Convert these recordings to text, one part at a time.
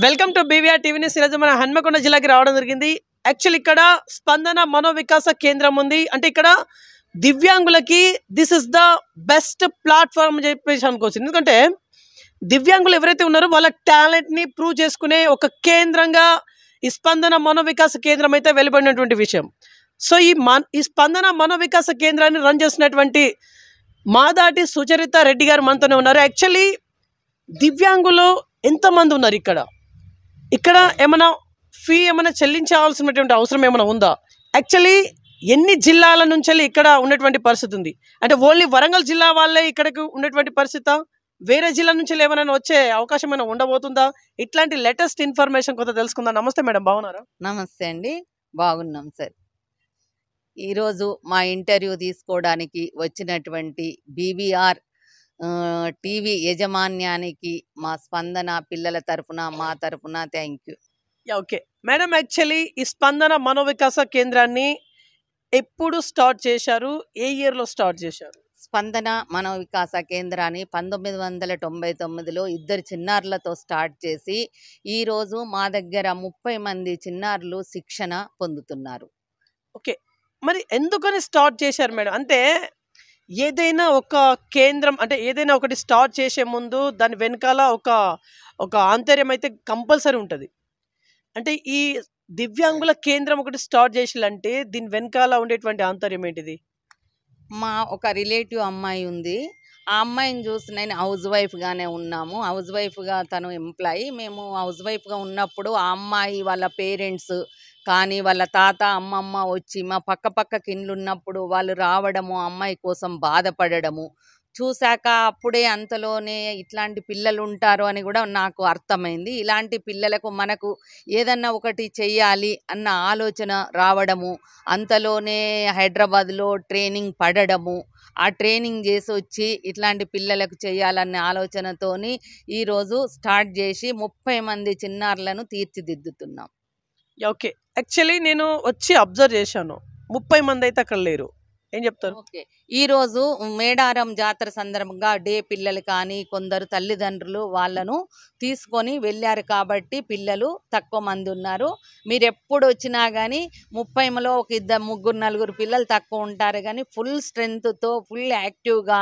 Welcome to BVR TV news. ఈరోజు మన హన్మకొండ జిల్లాకి రావడం జరిగింది. యాక్చువల్ ఇక్కడ స్పందన మనోవికాస కేంద్రం ఉంది. అంటే ఇక్కడ దివ్యాంగులకి this is the best platform అని చెప్పేసి అనుకోవచ్చు. ఎందుకంటే దివ్యాంగులు ఎవరైతే ఉన్నారో వాళ్ళ టాలెంట్ని ప్రూవ్ చేసుకునే ఒక కేంద్రంగా ఈ స్పందన మనోవికాస కేంద్రం అయితే వెలువడినటువంటి విషయం. సో ఈ స్పందన మనోవికాస కేంద్రాన్ని రన్ చేసినటువంటి మాదాటి సుచరిత రెడ్డి గారు మనతోనే ఉన్నారు. యాక్చువల్లీ దివ్యాంగులు ఎంతమంది ఉన్నారు ఇక్కడ ఏమైనా ఫీ ఏమైనా చెల్లించాల్సినటువంటి అవసరం ఏమైనా ఉందా? యాక్చువల్లీ ఎన్ని జిల్లాల నుంచి ఇక్కడ ఉన్నటువంటి పరిస్థితి ఉంది? అంటే ఓన్లీ వరంగల్ జిల్లా వాళ్ళే ఇక్కడికి ఉన్నటువంటి పరిస్థితి, వేరే జిల్లా నుంచి ఏమైనా వచ్చే అవకాశం ఏమైనా ఉండబోతుందా? ఇట్లాంటి లేటెస్ట్ ఇన్ఫర్మేషన్ కొంత తెలుసుకుందాం. నమస్తే మేడం, బాగున్నారా? నమస్తే అండి, బాగున్నాం సార్. ఈరోజు మా ఇంటర్వ్యూ తీసుకోవడానికి వచ్చినటువంటి బీవీఆర్ టీవీ యజమాన్యానికి మా స్పందన పిల్లల తరఫున మా తరఫున thank you. Okay madam, actually ఈ స్పందన మనోవికాస కేంద్రాన్ని ఎప్పుడు స్టార్ట్ చేశారు? ఏ ఇయర్లో స్టార్ట్ చేశారు? స్పందన మనోవికాస కేంద్రాన్ని 1999లో ఇద్దరు చిన్నారులతో స్టార్ట్ చేసి ఈరోజు మా దగ్గర 30 మంది చిన్నారులు శిక్షణ పొందుతున్నారు. ఓకే, మరి ఎందుకని స్టార్ట్ చేశారు మేడం? అంటే ఏదైనా ఒక కేంద్రం, అంటే ఏదైనా ఒకటి స్టార్ట్ చేసే ముందు దాని వెనకాల ఒక ఆంతర్యం అయితే కంపల్సరీ ఉంటుంది. అంటే ఈ దివ్యాంగుల కేంద్రం ఒకటి స్టార్ట్ చేయాలంటే దీని వెనకాల ఉండేటువంటి ఆంతర్యం ఏంటిది? మా ఒక రిలేటివ్ అమ్మాయి ఉంది. ఆ అమ్మాయిని చూసి నేను హౌస్ వైఫ్గానే ఉన్నాము. హౌస్ వైఫ్గా తను ఎంప్లాయీ. మేము హౌస్ వైఫ్గా ఉన్నప్పుడు ఆ అమ్మాయి వాళ్ళ పేరెంట్స్ కానీ వాళ్ళ తాత అమ్మమ్మ వచ్చి మా పక్కకి ఇండ్లు ఉన్నప్పుడు వాళ్ళు రావడము, అమ్మాయి కోసం బాధపడము చూశాక అప్పుడే అంతలోనే ఇట్లాంటి పిల్లలు ఉంటారు అని కూడా నాకు అర్థమైంది. ఇలాంటి పిల్లలకు మనకు ఏదన్నా ఒకటి చెయ్యాలి అన్న ఆలోచన రావడము, అంతలోనే హైదరాబాద్లో ట్రైనింగ్ పడడము, ఆ ట్రైనింగ్ చేసి వచ్చి ఇట్లాంటి పిల్లలకు చేయాలన్న ఆలోచనతోని ఈరోజు స్టార్ట్ చేసి 30 మంది చిన్నారులను తీర్చిదిద్దుతున్నాం. ఓకే, యాక్చువల్లీ నేను వచ్చి అబ్జర్వ్ చేశాను, 30 మంది అయితే అక్కడ లేరు. ఏం చెప్తారు? ఓకే, ఈరోజు మేడారం జాతర సందర్భంగా డే పిల్లలు కానీ కొందరు తల్లిదండ్రులు వాళ్ళను తీసుకొని వెళ్ళారు కాబట్టి పిల్లలు తక్కువ మంది ఉన్నారు. మీరు ఎప్పుడు వచ్చినా కానీ 30లో ఒక 2-3-4 పిల్లలు తక్కువ ఉంటారు కానీ ఫుల్ స్ట్రెంగ్త్తో ఫుల్ యాక్టివ్గా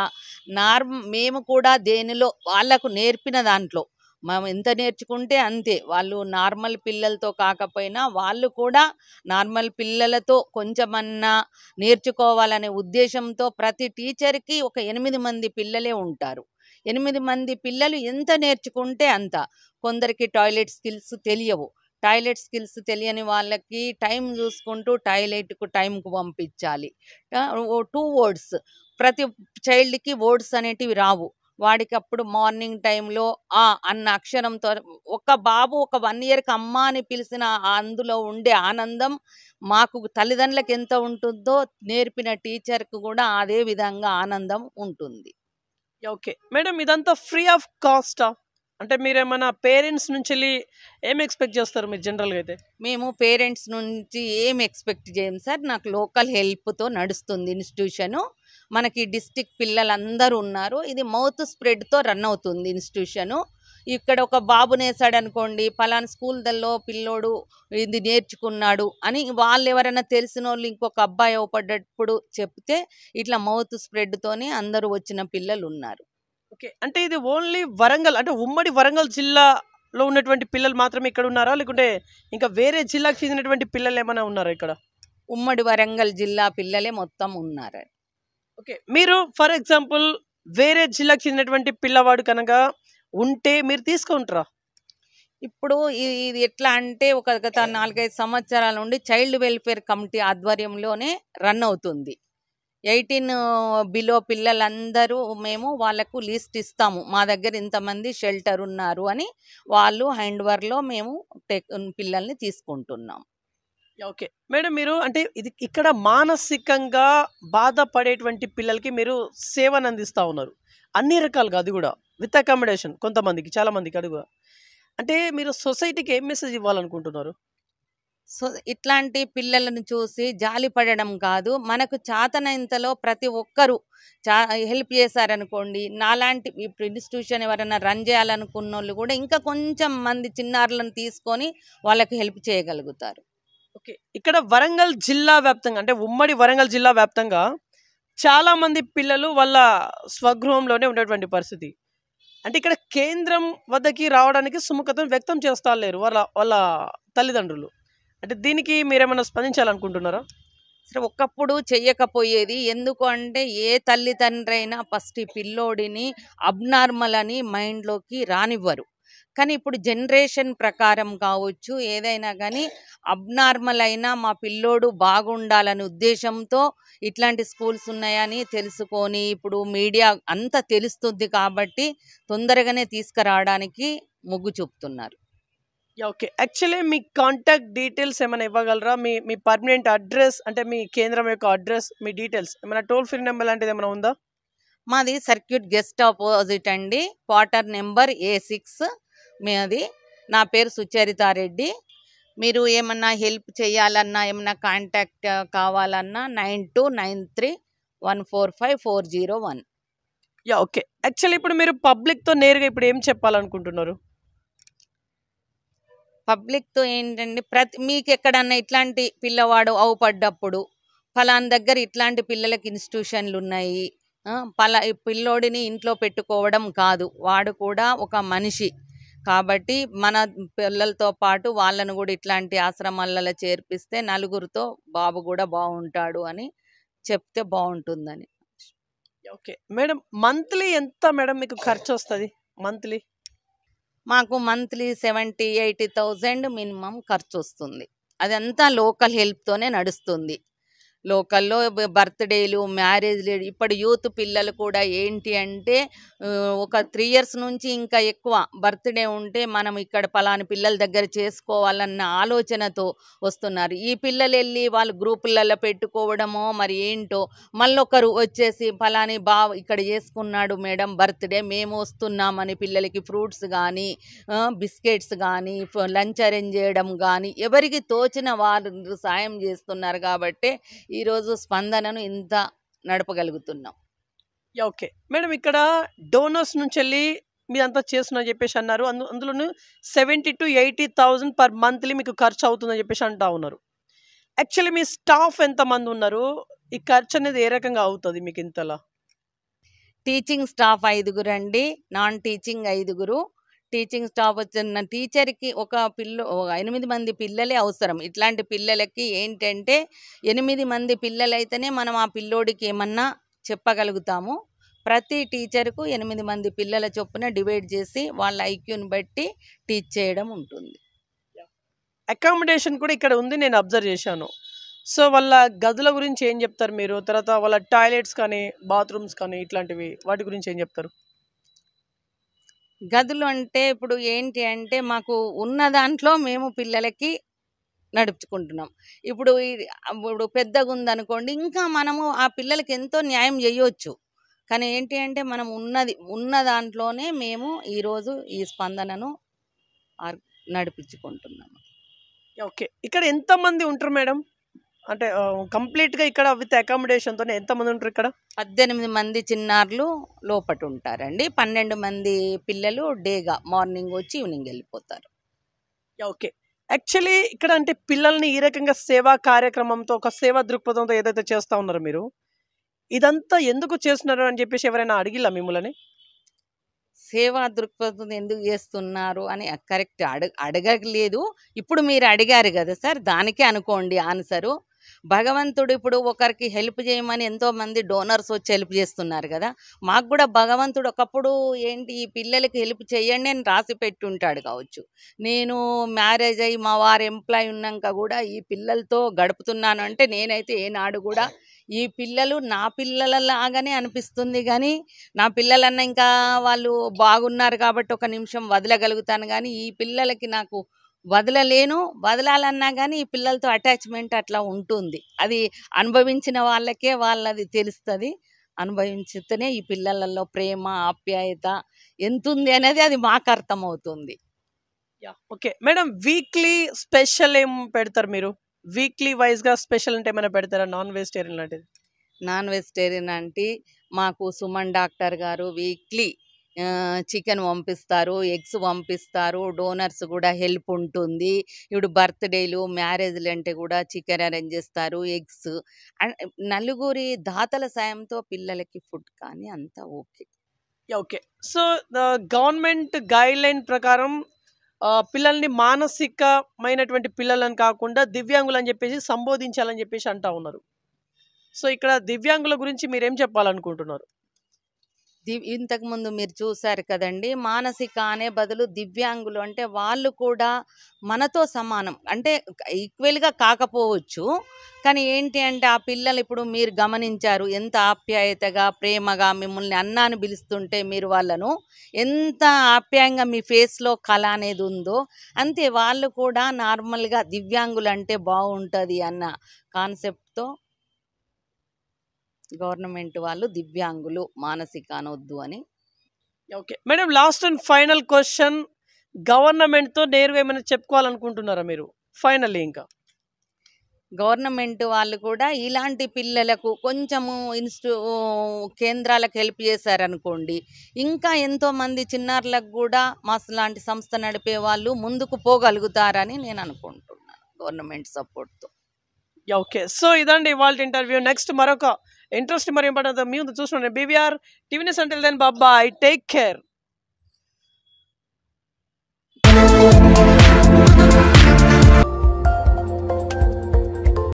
మేము కూడా దేనిలో వాళ్ళకు నేర్పిన దాంట్లో మనం ఎంత నేర్చుకుంటే అంతే. వాళ్ళు నార్మల్ పిల్లలతో కాకపోయినా వాళ్ళు కూడా నార్మల్ పిల్లలతో కొంచెమన్నా నేర్చుకోవాలనే ఉద్దేశంతో ప్రతి టీచర్కి ఒక 8 మంది పిల్లలే ఉంటారు. 8 మంది పిల్లలు ఎంత నేర్చుకుంటే అంత. కొందరికి టాయిలెట్ స్కిల్స్ తెలియవు. టాయిలెట్ స్కిల్స్ తెలియని వాళ్ళకి టైం చూసుకుంటూ టాయిలెట్కు టైంకు పంపించాలి. 2 వర్డ్స్ ప్రతి చైల్డ్కి వర్డ్స్ అనేటివి రావు. వాడికి అప్పుడు మార్నింగ్ టైంలో ఆ అన్న అక్షరంతో ఒక బాబు ఒక 1 ఇయర్కి అమ్మ అని పిలిచిన అందులో ఉండే ఆనందం మాకు తల్లిదండ్రులకు ఎంత ఉంటుందో నేర్పిన టీచర్కు కూడా అదే విధంగా ఆనందం ఉంటుంది. ఓకే మేడం, ఇదంతా ఫ్రీ ఆఫ్ కాస్టా? అంటే మీరేమైనా పేరెంట్స్ నుంచి ఏం ఎక్స్పెక్ట్ చేస్తారు మీరు జనరల్గా? అయితే మేము పేరెంట్స్ నుంచి ఏం ఎక్స్పెక్ట్ చేయం సార్. నాకు లోకల్ హెల్ప్తో నడుస్తుంది ఇన్స్టిట్యూషను. మనకి డిస్టిక్ పిల్లలందరూ ఉన్నారు. ఇది మౌత్ స్ప్రెడ్తో రన్ అవుతుంది ఇన్స్టిట్యూషను. ఇక్కడ ఒక బాబునేసాడు అనుకోండి, పలానా స్కూల్దల్లో పిల్లోడు ఇది నేర్చుకున్నాడు అని వాళ్ళు ఎవరైనా తెలిసిన వాళ్ళు ఇంకొక అబ్బాయి అవపడ్డప్పుడు చెప్తే ఇట్లా మౌత్ స్ప్రెడ్తోనే అందరూ వచ్చిన పిల్లలు ఉన్నారు. ఓకే, అంటే ఇది ఓన్లీ వరంగల్, అంటే ఉమ్మడి వరంగల్ జిల్లాలో ఉన్నటువంటి పిల్లలు మాత్రమే ఇక్కడ ఉన్నారా, లేకుంటే ఇంకా వేరే జిల్లాకు చెందినటువంటి పిల్లలు ఏమైనా ఉన్నారా ఇక్కడ? ఉమ్మడి వరంగల్ జిల్లా పిల్లలే మొత్తం ఉన్నారు. ఓకే, మీరు ఫర్ ఎగ్జాంపుల్ వేరే జిల్లాకు చెందినటువంటి పిల్లవాడు కనుక ఉంటే మీరు తీసుకుంటారా? ఇప్పుడు ఇది ఎట్లా అంటే ఒక గత 4-5 సంవత్సరాల నుండి చైల్డ్ వెల్ఫేర్ కమిటీ ఆధ్వర్యంలోనే రన్ అవుతుంది. 18 బిలో పిల్లలందరూ మేము వాళ్ళకు లిస్ట్ ఇస్తాము, మా దగ్గర ఇంతమంది షెల్టర్ ఉన్నారు అని. వాళ్ళు హ్యాండ్వర్లో మేము పిల్లల్ని తీసుకుంటున్నాం. ఓకే మేడం, మీరు అంటే ఇది ఇక్కడ మానసికంగా బాధపడేటువంటి పిల్లలకి మీరు సేవను అందిస్తూ ఉన్నారు అన్ని రకాలుగా, అది కూడా విత్ అకామిడేషన్. కొంతమందికి, చాలా మందికి అడుగు. అంటే మీరు సొసైటీకి ఏం మెసేజ్ ఇవ్వాలనుకుంటున్నారు? సో ఇట్లాంటి పిల్లలను చూసి జాలి పడడం కాదు, మనకు చాతనంతలో ప్రతి ఒక్కరు హెల్ప్ చేశారనుకోండి, నాలాంటి ఇప్పుడు ఇన్స్టిట్యూషన్ ఎవరైనా రన్ చేయాలనుకున్నోళ్ళు కూడా ఇంకా కొంచెం మంది చిన్నారులను తీసుకొని వాళ్ళకి హెల్ప్ చేయగలుగుతారు. ఓకే. ఇక్కడ వరంగల్ జిల్లా వ్యాప్తంగా అంటే ఉమ్మడి వరంగల్ జిల్లా వ్యాప్తంగా చాలా మంది పిల్లలు వాళ్ళ స్వగృహంలోనే ఉండేటువంటి పరిస్థితి. అంటే ఇక్కడ కేంద్రం వద్దకి రావడానికి సుముఖతను వ్యక్తం చేస్తా లేరు వాళ్ళ వాళ్ళ తల్లిదండ్రులు. అంటే దీనికి మీరేమన్నా స్పందించాలనుకుంటున్నారా? సరే, ఒకప్పుడు చెయ్యకపోయేది. ఎందుకు అంటే ఏ తల్లిదండ్రి అయినా ఫస్ట్ ఈ పిల్లోడిని అబ్నార్మల్ అని మైండ్‌లోకి రానివ్వరు. కానీ ఇప్పుడు జనరేషన్ ప్రకారం కావచ్చు, ఏదైనా గానీ అబ్నార్మల్ అయినా మా పిల్లోడు బాగుండాలనే ఉద్దేశంతో ఇట్లాంటి స్కూల్స్ ఉన్నాయని తెలుసుకొని, ఇప్పుడు మీడియా అంతా తెలుస్తుంది కాబట్టి తొందరగానే తీసుకురావడానికి మొగ్గు చూపుతున్నారు. యాహ్! ఓకే. యాక్చువల్లీ మీ కాంటాక్ట్ డీటెయిల్స్ ఏమైనా ఇవ్వగలరా? మీ మీ పర్మనెంట్ అడ్రెస్ అంటే మీ కేంద్రం యొక్క అడ్రెస్, మీ డీటెయిల్స్ ఏమైనా టోల్ ఫ్రీ నంబర్ లాంటిదేమైనా ఉందా? మాది సర్క్యూట్ గెస్ట్ ఆపోజిట్ అండి. క్వార్టర్ నెంబర్ A6 మాది. నా పేరు సుచరితారెడ్డి. మీరు ఏమన్నా హెల్ప్ చేయాలన్నా, ఏమన్నా కాంటాక్ట్ కావాలన్నా 9293145401. యాహ్! ఓకే. యాక్చువల్లీ ఇప్పుడు మీరు పబ్లిక్‌తో నేరుగా ఇప్పుడు ఏం చెప్పాలనుకుంటున్నారు? పబ్లిక్‌తో ఏంటంటే మీకెక్కడన్నా ఇట్లాంటి పిల్లవాడు అవుపడ్డప్పుడు, ఫలానా దగ్గర ఇట్లాంటి పిల్లలకి ఇన్‌స్టిట్యూషన్‌లున్నాయి. ఈ పిల్లోడిని ఇంట్లో పెట్టుకోవడం కాదు. వాడు కూడా ఒక మనిషి. కాబట్టి మన పిల్లలతో పాటు వాళ్ళను గూడా ఇట్లాంటి ఆశ్రమాలలో చేర్పిస్తే నలుగురితో బాబు గూడా బావుంటాడు అని చెప్తే బావుంటుందని. ఓకే. మేడం మంత్లీ ఎంత మేడం మీకు ఖర్చొస్తది? మంత్లీ? మాకు మంత్లీ 70,000-80,000 మినిమమ్ ఖర్చొస్తుంది. అదంతా లోకల్ హెల్ప్‌తోనే నడుస్తుంది. లోకల్‌లో బర్త్‌డేలు, మ్యారేజ్‌లు ఇప్పుడు యూత్ పిల్లలు కూడా ఏంటి అంటే ఒక 3 ఇయర్స్ నుంచి ఇంకా ఎక్కువ బర్త్‌డే ఉంటే మనం ఇక్కడ పలానా పిల్లల దగ్గర చేసుకోవాలన్న ఆలోచనతో వస్తున్నారు. ఈ పిల్లలెళ్ళి వాళ్ళు గ్రూపులలో పెట్టుకోవడమో మరి ఏంటో, మళ్ళొకరు వచ్చేసి పలాని ఇక్కడ చేసుకున్నాడు మేడం బర్త్‌డే మేము వస్తున్నామని పిల్లలకి ఫ్రూట్స్ గానీ, బిస్కెట్స్ గానీ, లంచ్ అరేంజ్ చేయడం గానీ, ఎవరికి తోచిన వారు సాయం చేస్తున్నారు కాబట్టే ఈరోజు స్పందనను ఇంత నడపగలుగుతున్నాం. యాహ్! ఓకే. మేడం ఇక్కడ డోనర్స్ నుంచెళ్ళి మీరంతా చేస్తున్నా అని జెప్పేసి అన్నారు. అందులోను 70,000-80,000 పర్ మంత్లీ మీకు ఖర్చవుతుందని జెప్పేసి అంటా ఉన్నారు. యాక్చువల్లీ మీ స్టాఫ్ ఎంతమందున్నారు? ఈ ఖర్చనేది ఏ రకంగా అవుతది మీకింతలా? టీచింగ్ స్టాఫ్ 5 అండి. Non teaching 5. టీచింగ్ స్టాఫ్ వచ్చిన టీచర్‌కి 8 మంది పిల్లలే అవసరం. ఇట్లాంటి పిల్లలకి ఏంటంటే 8 మంది పిల్లలైతేనే మనం ఆ పిల్లోడికి ఏమన్నా చెప్పగలుగుతాము. ప్రతి టీచర్‌కు 8 మంది పిల్లల చొప్పున డివైడ్ చేసి వాళ్ళ ఐక్యూని బట్టి టీచ్ చేయడం ఉంటుంది. అకామిడేషన్ కూడా ఇక్కడ ఉంది నేను అబ్జర్వ్ చేశాను. సో, వాళ్ళ గదుల గురించి ఏం జెప్తారు మీరు? తర్వాత వాళ్ళ టాయిలెట్స్ కానీ, బాత్రూమ్స్ కానీ ఇట్లాంటివి వాటి గురించి ఏం జెప్తారు? గదులు అంటే ఇప్పుడు ఏంటి అంటే మాకు ఉన్న దాంట్లో మేము పిల్లలకి నడుపుకుంటున్నాం. ఇప్పుడు పెద్దగుందనుకోండి, ఇంకా మనము ఆ పిల్లలకి ఎంతో న్యాయం జేయొచ్చు. కానీ ఏంటి అంటే మనం ఉన్న దాంట్లోనే మేము ఈరోజు ఈ స్పందనను ఆర్ నడిపించుకుంటున్నాము. ఓకే. ఇక్కడ ఎంతమంది ఉంటారు మేడం? అంటే కంప్లీట్‌గా ఇక్కడ విత్ అకామిడేషన్‌తోనే ఎంతమంది ఉంటారు ఇక్కడ? 18 మంది చిన్నారులు లోపటుంటారండి. 12 మంది పిల్లలు డేగా మార్నింగ్ వచ్చి ఈవినింగ్ ఎళ్ళిపోతారు. ఓకే. యాక్చువల్లీ ఇక్కడ అంటే పిల్లల్ని ఈ రకంగా సేవా కార్యక్రమంతో, ఒక సేవా దృక్పథంతో ఏదైతే చేస్తా ఉన్నారో మీరు, ఇదంతా ఎందుకు చేస్తున్నారు అని జెప్పేసి ఎవరైనా అడిగిల్లా మిమ్ములని? సేవా దృక్పథం ఎందుకు చేస్తున్నారు అని కరెక్ట్ అడగలేదు. ఇప్పుడు మీరు అడిగారు గదా సార్! దానికే అనుకోండి ఆన్సరు. భగవంతుడు ఇప్పుడు ఒకరికి హెల్ప్ చేయమని ఎంతోమంది డోనర్స్ వచ్చి హెల్ప్ చేస్తున్నారు గదా! మాకు గూడా భగవంతుడు ఒకప్పుడు ఏంటి ఈ పిల్లలకి హెల్ప్ చేయండి అని రాసి పెట్టుంటాడు కావచ్చు. నేను మ్యారేజ్ అయ్యి మా వారు ఎంప్లాయ్ ఉన్నాక గూడా ఈ పిల్లలతో గడుపుతున్నాను అంటే నేనైతే ఏనాడు గూడా ఈ పిల్లలు నా పిల్లలలాగానే అనిపిస్తుంది గానీ, నా పిల్లలన్నా ఇంకా వాళ్ళు బాగున్నారు కాబట్టి ఒక నిమిషం వదలగలుగుతాను గానీ, ఈ పిల్లలకి నాకు వదలలేను. వదలాలన్నా గానీ ఈ పిల్లలతో అటాచ్‌మెంట్ అట్లా ఉంటుంది. అది అనుభవించిన వాళ్ళకే వాళ్ళది తెలుస్తది. అనుభవించితేనే ఈ పిల్లలలో ప్రేమ, ఆప్యాయత ఎంతుంది అనేది అది మాకు అర్థమవుతుంది. ఓకే మేడం, వీక్లీ స్పెషల్ ఏం పెడతారు మీరు? వీక్లీ వైజ్ గా స్పెషల్ అంటే ఏమైనా పెడతారా, నాన్ వెజిటేరియన్ లాంటిది? నాన్ వెజిటేరియన్ అంటే మాకు సుమన్ డాక్టర్ గారు వీక్లీ చికెన్ పంపిస్తారు, ఎగ్స్ పంపిస్తారు, డోనర్స్ కూడా హెల్ప్ ఉంటుంది. ఇప్పుడు బర్త్డేలు మ్యారేజ్లు అంటే కూడా చికెన్ అరేంజ్ చేస్తారు, ఎగ్స్. అండ్ నలుగురి దాతల సాయంతో పిల్లలకి ఫుడ్ కానీ అంతా okay. Okay. So government guide line ప్రకారం పిల్లల్ని మానసికమైనటువంటి పిల్లలని కాకుండా దివ్యాంగులు అని చెప్పేసి సంబోధించాలని చెప్పేసి అంటా ఉన్నారు. సో ఇక్కడ దివ్యాంగుల గురించి మీరేం చెప్పాలనుకుంటున్నారు? ఇంతకుముందు మీరు చూశారు కదండి, మానసిక అనే బదులు దివ్యాంగులు అంటే వాళ్ళు కూడా మనతో సమానం. అంటే ఈక్వల్గా కాకపోవచ్చు, కానీ ఏంటి అంటే ఆ పిల్లలు ఇప్పుడు మీరు గమనించారు ఎంత ఆప్యాయతగా ప్రేమగా మిమ్మల్ని అన్న అని పిలుస్తుంటే మీరు వాళ్ళను ఎంత ఆప్యాయంగా మీ ఫేస్లో కళ అనేది ఉందో, అంతే వాళ్ళు కూడా నార్మల్గా దివ్యాంగులు అంటే బాగుంటుంది అన్న కాన్సెప్ట్తో గవర్నమెంట్ వాళ్ళు దివ్యాంగులు మానసిక అనొద్దు అని. Okay madam, last and final question, గవర్నమెంట్తో నేరుగా ఏమైనా చెప్పుకోవాలనుకుంటున్నారా మీరు ఫైనల్లీ? ఇంకా గవర్నమెంట్ వాళ్ళు కూడా ఇలాంటి పిల్లలకు కొంచెము కేంద్రాలకు హెల్ప్ చేశారనుకోండి, ఇంకా ఎంతోమంది చిన్నారులకు కూడా మాస్ లాంటి సంస్థ నడిపే వాళ్ళు ముందుకు పోగలుగుతారని నేను అనుకుంటున్నాను గవర్నమెంట్ సపోర్ట్తో. ఓకే. సో ఇదండి ఇవాళ ఇంటర్వ్యూ. నెక్స్ట్ మరొక ఇంట్రెస్ట్ మరి ఇంపార్టెంట్ మీ ముందు చూస్తున్నాను. BVR TV news. Until then bye, take care.